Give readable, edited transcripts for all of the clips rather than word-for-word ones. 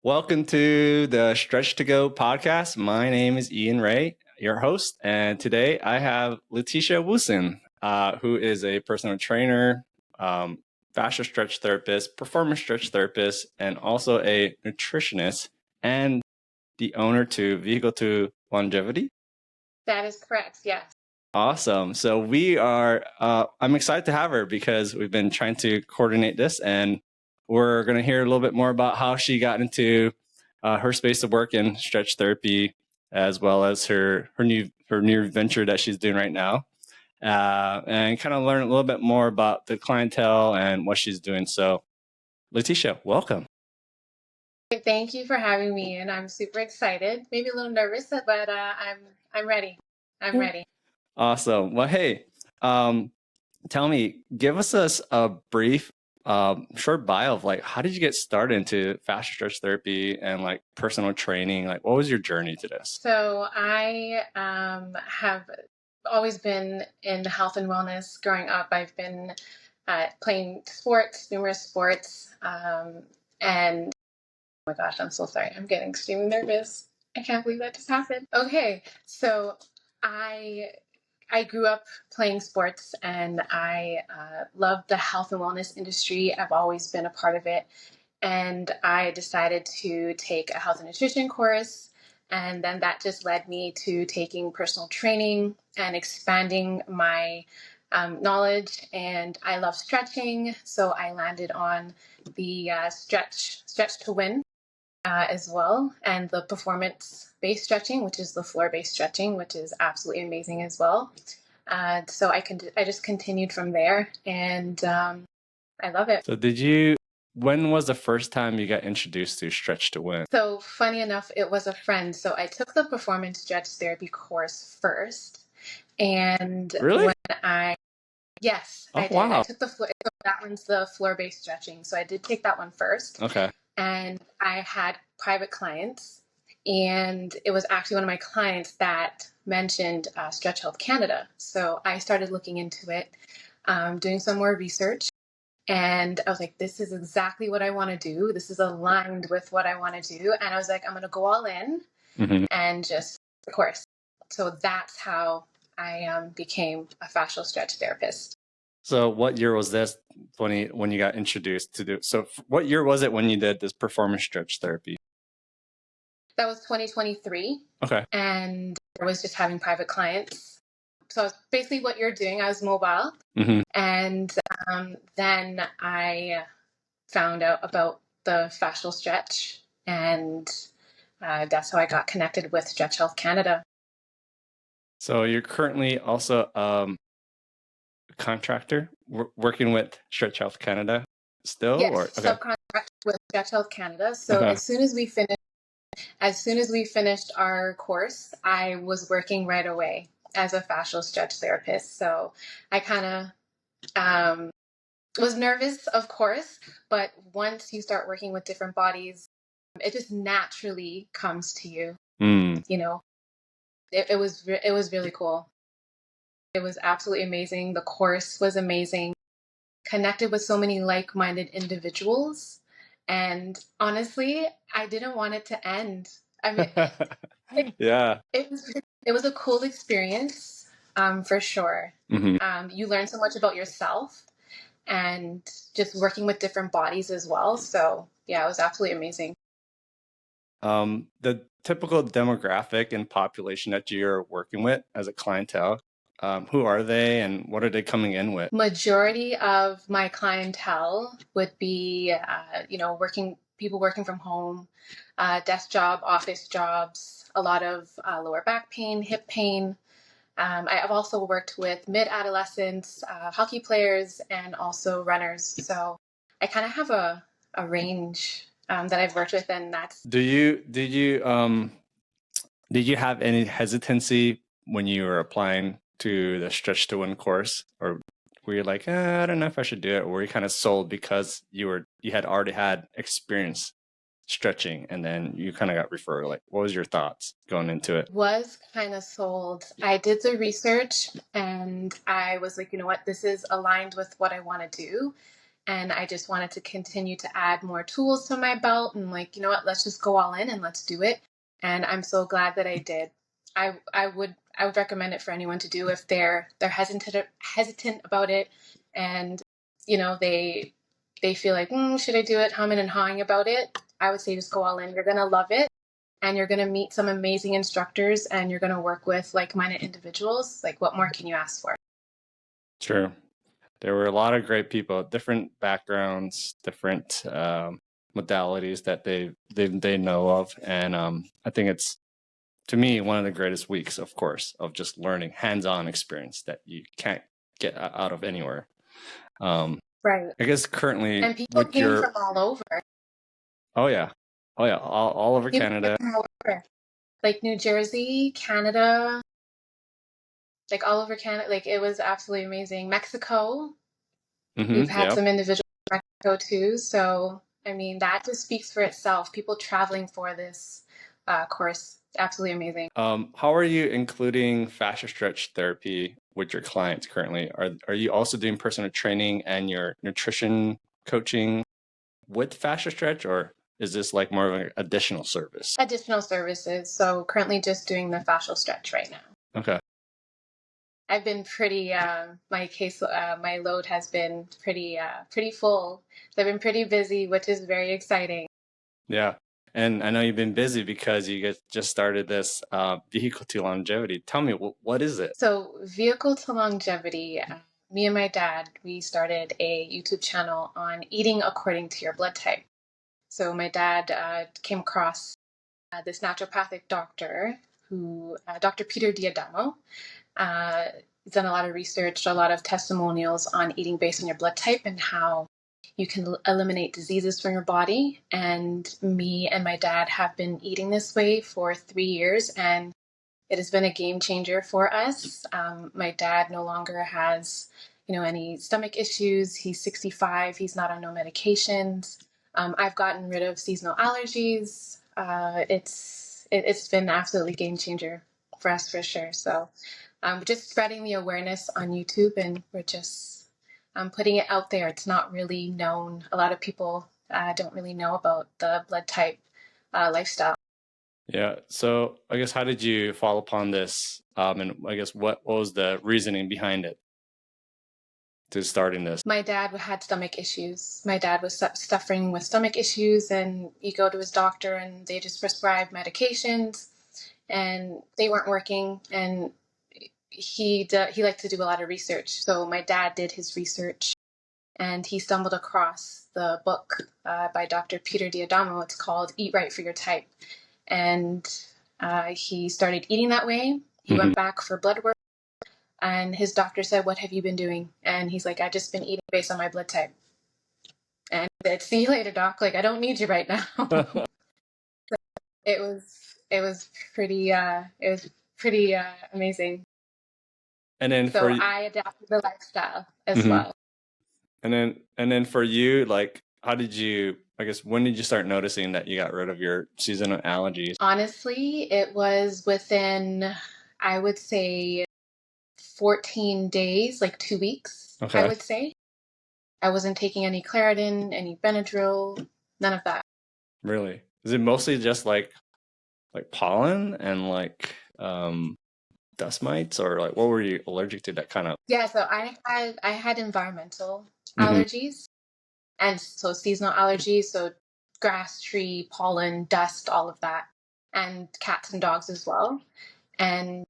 Welcome to the Stretch to Go podcast. My name is Ian Ray, your host, and today I have Letitia Woosen, who is a personal trainer, fascia stretch therapist, performance stretch therapist, and also a nutritionist, and the owner to Vehicle to Longevity. That is correct, yes. Awesome. So I'm excited to have her because we've been trying to coordinate this, and we're going to hear a little bit more about how she got into her space of work in stretch therapy, as well as her new venture that she's doing right now, and kind of learn a little bit more about the clientele and what she's doing. So, Letitia, welcome. Thank you for having me, and I'm super excited. Maybe a little nervous, but I'm ready. I'm ready. Awesome. Well, hey, tell me, give us a brief, short bio of like, how did you get started into fascia stretch therapy and like personal training? Like, what was your journey to this? So I have always been in health and wellness. Growing up, I've been playing sports, numerous sports, and oh my gosh, I'm so sorry. I'm getting extremely nervous. I can't believe that just happened. Okay, so I grew up playing sports, and I love the health and wellness industry. I've always been a part of it. And I decided to take a health and nutrition course. And then that just led me to taking personal training and expanding my knowledge. And I love stretching. So I landed on the stretch to win as well. And the performance-based stretching, which is the floor-based stretching, which is absolutely amazing as well. So I just continued from there, and I love it. So when was the first time you got introduced to Stretch to Win? So funny enough, it was a friend. So I took the performance stretch therapy course first, and Really? Yes, oh, I did. Wow. I took that one's the floor-based stretching. So I did take that one first. Okay. And I had private clients, and it was actually one of my clients that mentioned Stretch Health Canada. So I started looking into it, doing some more research, and I was like, this is exactly what I want to do. This is aligned with what I want to do. And I was like, I'm going to go all in and just, of course. So that's how I became a fascial stretch therapist. So what year was this when you got introduced to do? So what year was it when you did this performance stretch therapy? That was 2023. Okay. And I was just having private clients. So basically what you're doing, I was mobile. And then I found out about the fascial stretch, and that's how I got connected with Stretch Health Canada. So you're currently also a contractor working with Stretch Health Canada still? Yes, or okay. Subcontract with Stretch Health Canada. So as soon as we finished our course, I was working right away as a fascial stretch therapist. So I kind of was nervous, of course, but once you start working with different bodies, it just naturally comes to you. You know, it was really cool. It was absolutely amazing. The course was amazing. Connected with so many like-minded individuals, and honestly, I didn't want it to end. I mean, yeah, it was a cool experience, for sure. You learn so much about yourself, and just working with different bodies as well. So yeah, it was absolutely amazing. The typical demographic and population that you're working with as a clientele, who are they and what are they coming in with? Majority of my clientele would be, people working from home, desk job, office jobs, a lot of lower back pain, hip pain. I have also worked with mid-adolescents, hockey players, and also runners. So I kind of have a range that I've worked with, and that's. Did you have any hesitancy when you were applying to the Stretch to Win course, or were you like, I don't know if I should do it, or were you kind of sold because you had already had experience stretching and then you kind of got referred? Like, what was your thoughts going into it? Was kind of sold. I did the research and I was like, you know what, this is aligned with what I want to do. and I just wanted to continue to add more tools to my belt, and like, you know what, let's just go all in and let's do it. And I'm so glad that I did. I would recommend it for anyone to do if they're hesitant about it, and you know, they feel like, should I do it, humming and hawing about it. I would say just go all in. You're gonna love it, and you're gonna meet some amazing instructors, and you're gonna work with like-minded individuals. Like, what more can you ask for? True. There were a lot of great people, different backgrounds, different modalities that they know of, and I think it's, to me, one of the greatest weeks, of course, of just learning hands-on experience that you can't get out of anywhere. Right. I guess currently, And people with came your from all over. oh yeah, all over People Canada. came from all over. Like New Jersey, Canada, like all over Canada. Like, it was absolutely amazing. Mexico, we've had Yeah. some individuals from Mexico too. So, I mean, that just speaks for itself. People traveling for this course, absolutely amazing. How are you including fascia stretch therapy with your clients currently? Are you also doing personal training and your nutrition coaching with fascia stretch, or is this like more of an additional service? Additional services. So currently just doing the fascial stretch right now. Okay. I've been pretty, my load has been pretty full. So I've been pretty busy, which is very exciting. Yeah. And I know you've been busy because you guys just started this vehicle to longevity. Tell me, what is it? So Vehicle to Longevity, me and my dad, we started a YouTube channel on eating according to your blood type. So my dad came across this naturopathic doctor Dr. Peter Diadamo. He's done a lot of research, a lot of testimonials on eating based on your blood type and how you can eliminate diseases from your body. And me and my dad have been eating this way for 3 years, and it has been a game changer for us. My dad no longer has, any stomach issues. He's 65. He's not on no medications. I've gotten rid of seasonal allergies. It's been absolutely game changer for us, for sure. So just spreading the awareness on YouTube, and we're just putting it out there. It's not really known. A lot of people don't really know about the blood type lifestyle. Yeah. So I guess, how did you fall upon this? And I guess what was the reasoning behind it to starting this? My dad had stomach issues. My dad was suffering with stomach issues, and you go to his doctor and they just prescribe medications, and they weren't working. And he liked to do a lot of research. So my dad did his research, and he stumbled across the book by Dr. Peter Diadamo. It's called Eat Right for Your Type. And he started eating that way. He went back for blood work, and his doctor said, "What have you been doing?" And he's like, "I've just been eating based on my blood type." And I said, "See you later, doc. Like, I don't need you right now." So it was pretty amazing. And then So I adapted the lifestyle as well. And then for you, like, how did you, I guess, when did you start noticing that you got rid of your seasonal allergies? Honestly, it was within, I would say, 14 days, like 2 weeks, Okay. I would say. I wasn't taking any Claritin, any Benadryl, none of that. Really? Is it mostly just like pollen and like dust mites, or like what were you allergic to that kind of? Yeah, so I had environmental allergies, and so seasonal allergies, so grass, tree, pollen, dust, all of that, and cats and dogs as well. And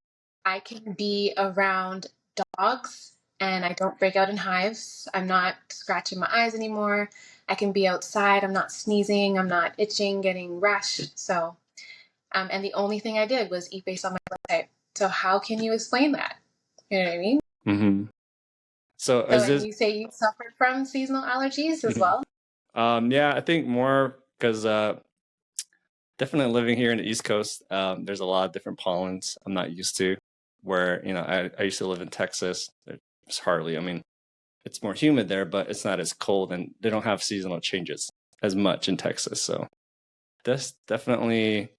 I can be around dogs and I don't break out in hives. I'm not scratching my eyes anymore. I can be outside. I'm not sneezing. I'm not itching, getting rash. So, and the only thing I did was eat based on my blood type. So how can you explain that? You know what I mean? Mm-hmm. So and you say you suffer from seasonal allergies as well? Yeah, I think more because definitely living here in the East Coast, there's a lot of different pollens I'm not used to. Where, I used to live in Texas. It's hardly, I mean, it's more humid there, but it's not as cold, and they don't have seasonal changes as much in Texas. So this definitely,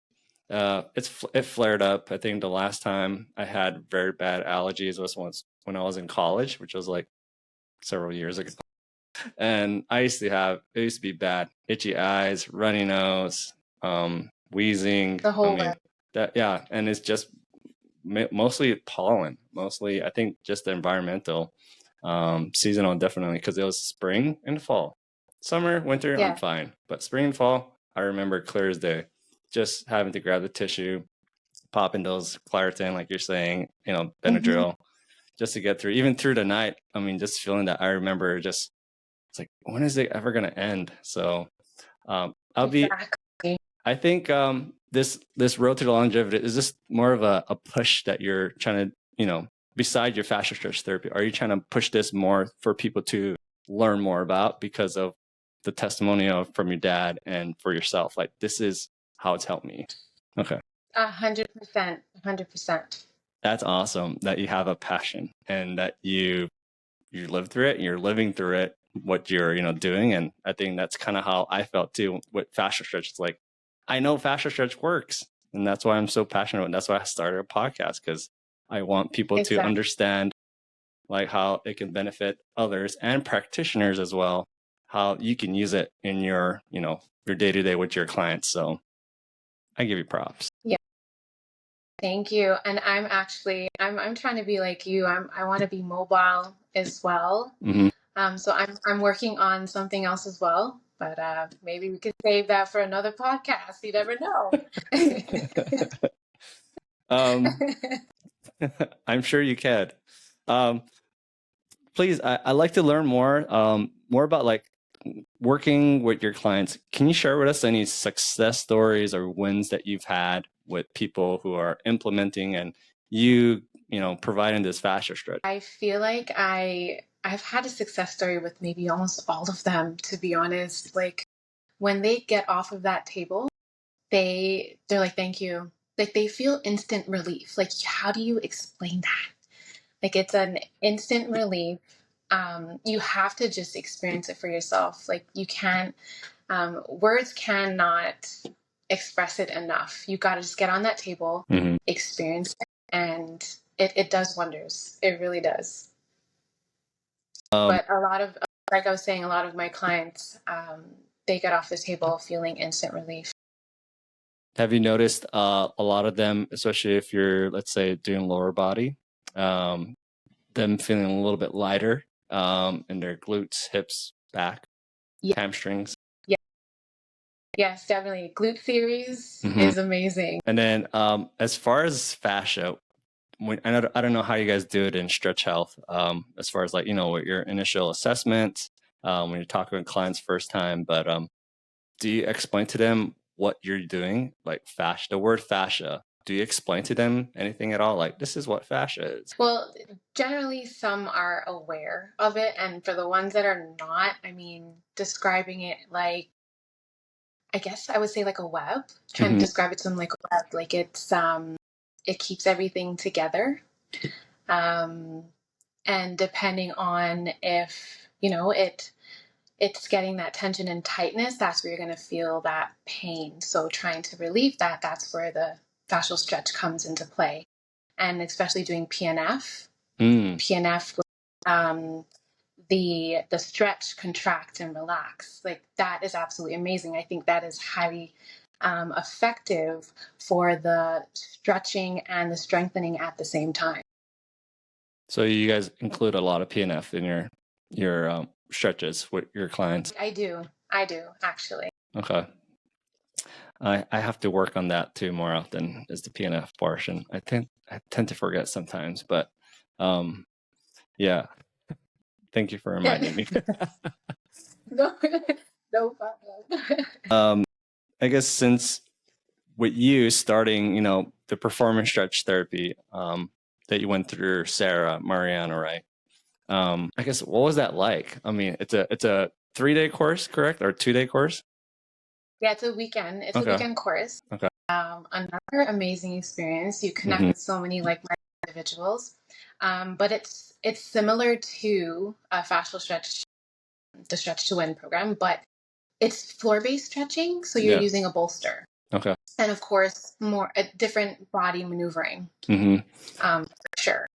it flared up. I think the last time I had very bad allergies was once when I was in college, which was like several years ago. And it used to be bad. Itchy eyes, runny nose, wheezing. The whole way. Yeah. And it's just mostly pollen, mostly, I think, just the environmental, seasonal, definitely, because it was spring and fall. Summer, winter, I'm fine. But spring and fall, I remember clear as day, just having to grab the tissue, popping those Claritin, like you're saying, Benadryl, just to get through, even through the night. I mean, just feeling that, I remember just, it's like, when is it ever going to end? So I think this road to the longevity is just more of a push that you're trying to, beside your fascia stretch therapy. Are you trying to push this more for people to learn more about because of the testimonial from your dad and for yourself? Like, this is how it's helped me. Okay. 100%. 100%. That's awesome that you have a passion and that you live through it and you're living through it, what you're, doing. And I think that's kind of how I felt too with fascia stretch. It's like, I know fascia stretch works, and that's why I'm so passionate. And that's why I started a podcast, because I want people to understand like how it can benefit others and practitioners as well, how you can use it in your, your day-to-day with your clients. So I give you props. Yeah. Thank you. And I'm trying to be like you. I want to be mobile as well. So I'm working on something else as well, but maybe we could save that for another podcast. You never know. I'm sure you can. Please, I'd like to learn more about like working with your clients. Can you share with us any success stories or wins that you've had with people who are implementing and providing this fascia stretch? I feel like I've had a success story with maybe almost all of them, to be honest. Like, when they get off of that table, they're like, thank you. Like, they feel instant relief. Like, how do you explain that? Like, it's an instant relief. You have to just experience it for yourself. Like, you can't, words cannot express it enough. You got to just get on that table, experience it, and it does wonders. It really does. But like I was saying, a lot of my clients, they get off the table feeling instant relief. Have you noticed a lot of them, especially if you're, let's say, doing lower body, them feeling a little bit lighter in their glutes, hips, back, hamstrings? Yeah. Yes, definitely. Glute theories is amazing. And then as far as fascia, I don't know how you guys do it in Stretch Health, as far as like, with your initial assessment, when you're talking with clients first time, but do you explain to them what you're doing? Like fascia, the word fascia, do you explain to them anything at all? Like, this is what fascia is. Well, generally some are aware of it. And for the ones that are not, I mean, describing it like, I guess I would say like a web, trying to describe it to them like a web, like it's, it keeps everything together. And depending on if, it's getting that tension and tightness, that's where you're going to feel that pain. So trying to relieve that, that's where the fascial stretch comes into play. And especially doing PNF. PNF, the stretch, contract, and relax. Like, that is absolutely amazing. I think that is highly effective for the stretching and the strengthening at the same time. So you guys include a lot of PNF in your stretches with your clients? I do actually. Okay. I have to work on that too more often, is the PNF portion. I tend to forget sometimes, but yeah. Thank you for reminding me. No problem. I guess since with you starting, the performance stretch therapy that you went through, Sarah, Mariana, right? I guess, what was that like? I mean, it's a 3-day course, correct? Or 2-day course? Yeah, it's a weekend. It's a weekend course. Okay. Another amazing experience. You connect with so many like-minded individuals. But it's similar to a fascial stretch, the Stretch to Win program, but it's floor-based stretching. So you're using a bolster. Okay. And of course, more a different body maneuvering. For sure.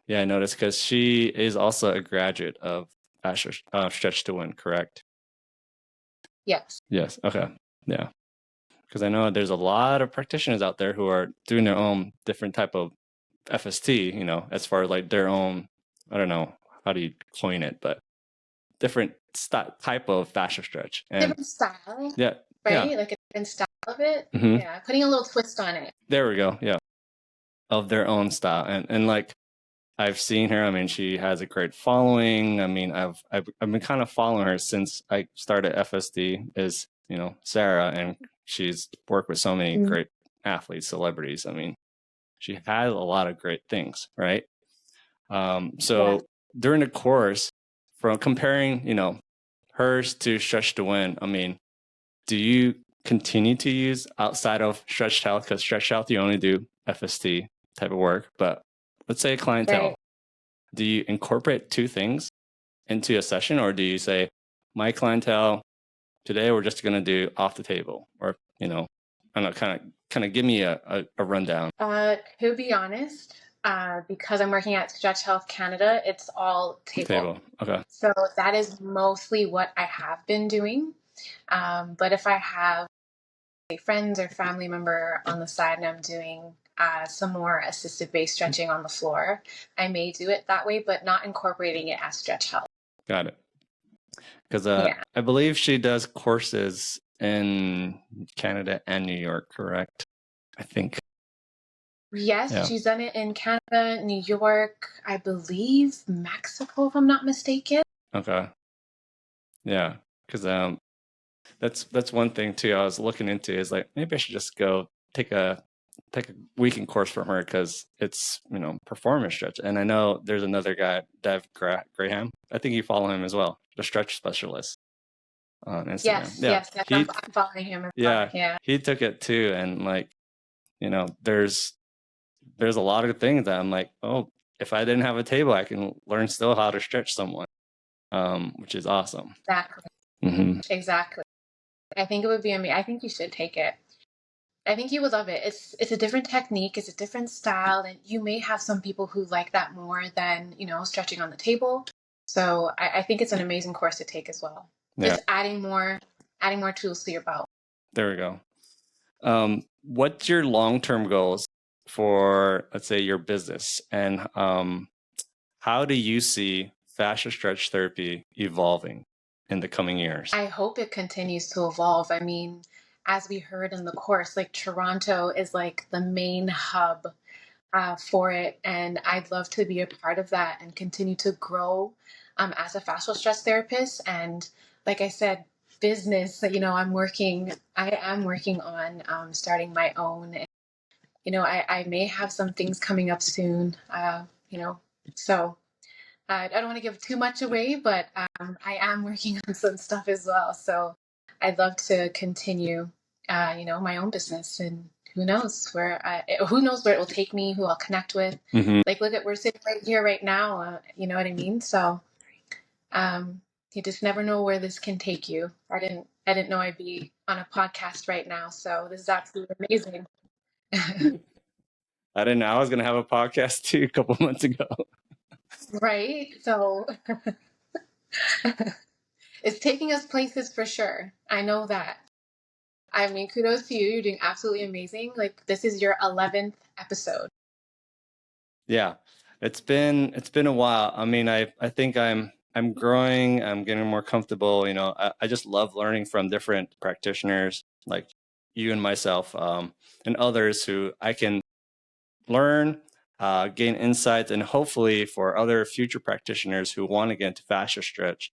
Yeah, I noticed, because she is also a graduate of Fascia Stretch to Win, correct? Yes. Yes. Okay. Yeah. Because I know there's a lot of practitioners out there who are doing their own different type of FST, as far as like their own, I don't know, how do you coin it, but different type of fascia stretch. And different style, yeah, right? yeah. Like a different style of it. Hmm. Yeah, putting a little twist on it. There we go. Yeah. Of their own style. And like I've seen her. I mean, she has a great following. I mean, I've been kind of following her since I started FSD. Is Sarah, and she's worked with so many great athletes, celebrities. I mean, she has a lot of great things, right? So during the course, from comparing, hers to Stretch to Win, I mean, do you continue to use outside of Stretch Health? Because Stretch Health, you only do FST type of work, but let's say a clientele. Right. Do you incorporate two things into a session, or do you say, my clientele, today we're just going to do off the table, or, I don't know, kind of give me a rundown. To be honest, because I'm working at Stretch Health Canada, it's all table. Okay. So that is mostly what I have been doing. But if I have a friends or family member on the side and I'm doing some more assisted base stretching on the floor, I may do it that way, but not incorporating it as Stretch Health. Got it. Because I believe she does courses in Canada and New York, correct? I think. Yes, she's done it in Canada, New York, I believe Mexico, if I'm not mistaken. Okay. Yeah, because that's one thing too I was looking into, is like, maybe I should just go take a weekend course from her, because it's performance stretch. And I know there's another guy, Dev Graham. I think you follow him as well, the stretch specialist on Instagram. Yes, I'm following him as well. Yeah, he took it too, and like there's a lot of things that I'm like, oh, if I didn't have a table, I can learn still how to stretch someone, which is awesome. Exactly. Mm-hmm. Exactly. I think it would be amazing. I think you should take it. I think you would love it. It's a different technique. It's a different style, and you may have some people who like that more than stretching on the table. So I think it's an amazing course to take as well. Yeah. Just adding more tools to your belt. There we go. What's your long-term goals for, let's say, your business, and how do you see fascia stretch therapy evolving in the coming years? I hope it continues to evolve. I mean, as we heard in the course, like Toronto is like the main hub for it, and I'd love to be a part of that and continue to grow as a fascial stress therapist. And like I said, business, I am working on starting my own. I may have some things coming up soon, so I don't want to give too much away, but I am working on some stuff as well. So I'd love to continue, my own business, and who knows where it will take me, who I'll connect with. Mm-hmm. Like, look at, we're sitting right here right now. You know what I mean? So you just never know where this can take you. I didn't know I'd be on a podcast right now. So this is absolutely amazing. I didn't know I was going to have a podcast too a couple months ago. Right. So it's taking us places for sure. I know that. I mean, kudos to you. You're doing absolutely amazing. Like, this is your 11th episode. Yeah, it's been a while. I mean, I think I'm growing. I'm getting more comfortable. I just love learning from different practitioners like you and myself, and others who I can learn, gain insights, and hopefully for other future practitioners who want to get into fascia stretch,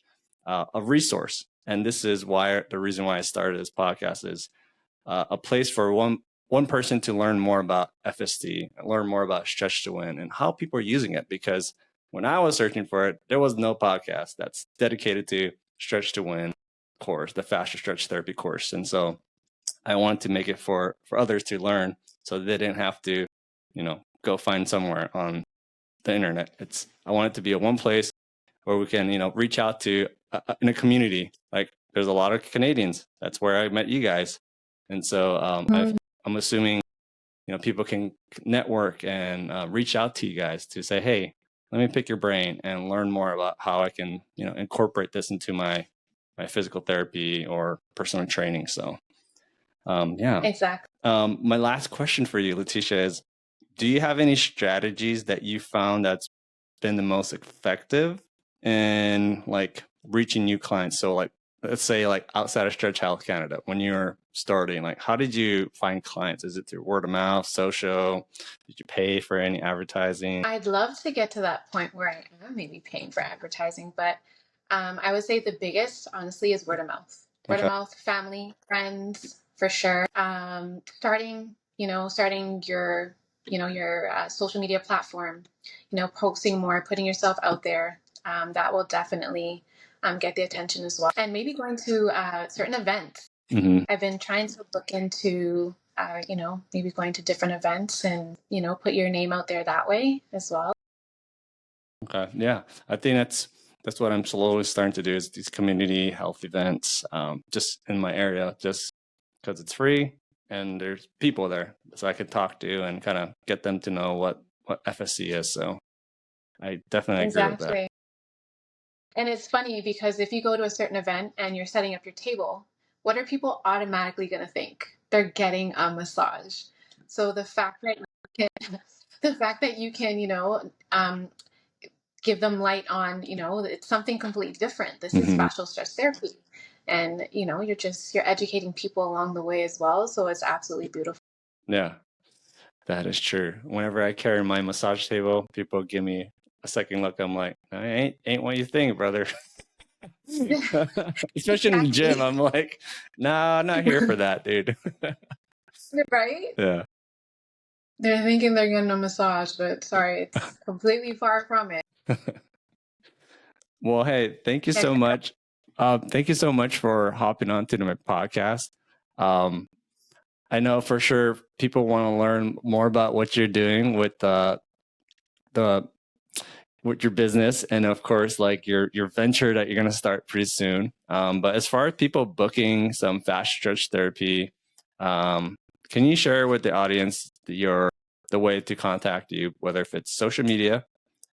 a resource. And this is the reason why I started this podcast is a place for one person to learn more about FST, learn more about Stretch to Win and how people are using it. Because when I was searching for it, there was no podcast that's dedicated to Stretch to Win course, the fascia stretch therapy course. And so I wanted to make it for others to learn, so they didn't have to, go find somewhere on the internet. I want it to be a one place where we can, reach out to in a community. Like, there's a lot of Canadians. That's where I met you guys. And so I'm assuming, people can network and reach out to you guys to say, hey, let me pick your brain and learn more about how I can, incorporate this into my physical therapy or personal training. So, yeah. Exactly. My last question for you, Letitia, is do you have any strategies that you found that's been the most effective in like reaching new clients? So like, let's say like outside of Stretch Health Canada, when you're starting, like how did you find clients? Is it through word of mouth, social? Did you pay for any advertising? I'd love to get to that point where I am maybe paying for advertising, but I would say the biggest, honestly, is word of mouth. Word of mouth, family, friends, for sure. Starting your, your social media platform, posting more, putting yourself out there. That will definitely get the attention as well. And maybe going to certain events. Mm-hmm. I've been trying to look into, maybe going to different events and, put your name out there that way as well. Okay. Yeah. I think that's what I'm slowly starting to do is these community health events, just in my area, just because it's free and there's people there so I could talk to and kind of get them to know what FSC is. So I definitely agree with that. Exactly. And it's funny because if you go to a certain event and you're setting up your table, what are people automatically going to think? They're getting a massage. So the fact that you can, give them light on, it's something completely different. This is fascial stretch therapy. And, you're educating people along the way as well. So it's absolutely beautiful. Yeah, that is true. Whenever I carry my massage table, people give me a second look. I'm like, I ain't what you think, brother. Especially in the gym, I'm like, nah, I'm not here for that, dude. Right? Yeah. They're thinking they're getting a massage, but sorry, it's completely far from it. Well, hey, thank you so much. Thank you so much for hopping on to my podcast. I know for sure people want to learn more about what you're doing with with your business, and of course, like your venture that you're going to start pretty soon. But as far as people booking some fast stretch therapy, can you share with the audience the way to contact you, whether if it's social media,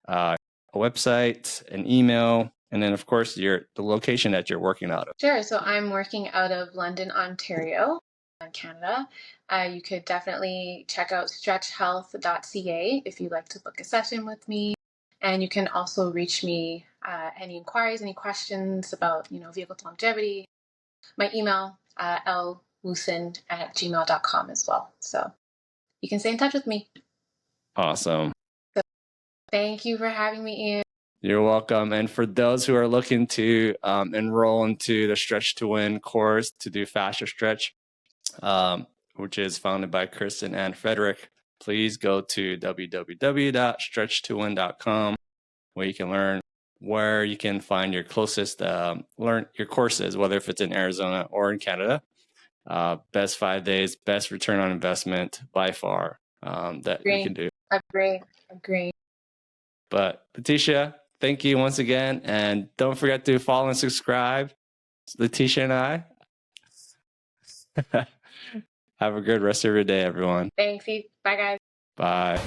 a website, an email, and then of course the location that you're working out of? Sure. So I'm working out of London, Ontario, Canada. You could definitely check out stretchhealth.ca if you'd like to book a session with me. And you can also reach me any inquiries, any questions about, vehicle to longevity. My email, lwoosen@gmail.com as well. So you can stay in touch with me. Awesome. So thank you for having me, Ian. You're welcome. And for those who are looking to enroll into the Stretch to Win course to do Fascia Stretch, which is founded by Kristen and Frederick, please go to www.stretchtowin.com where you can learn where you can find your closest learn your courses, whether if it's in Arizona or in Canada. Best 5 days, best return on investment by far that you can do. Agree. But Letitia, thank you once again. And don't forget to follow and subscribe. It's Letitia and I. Have a good rest of your day, everyone. Thanks. Bye, guys. Bye.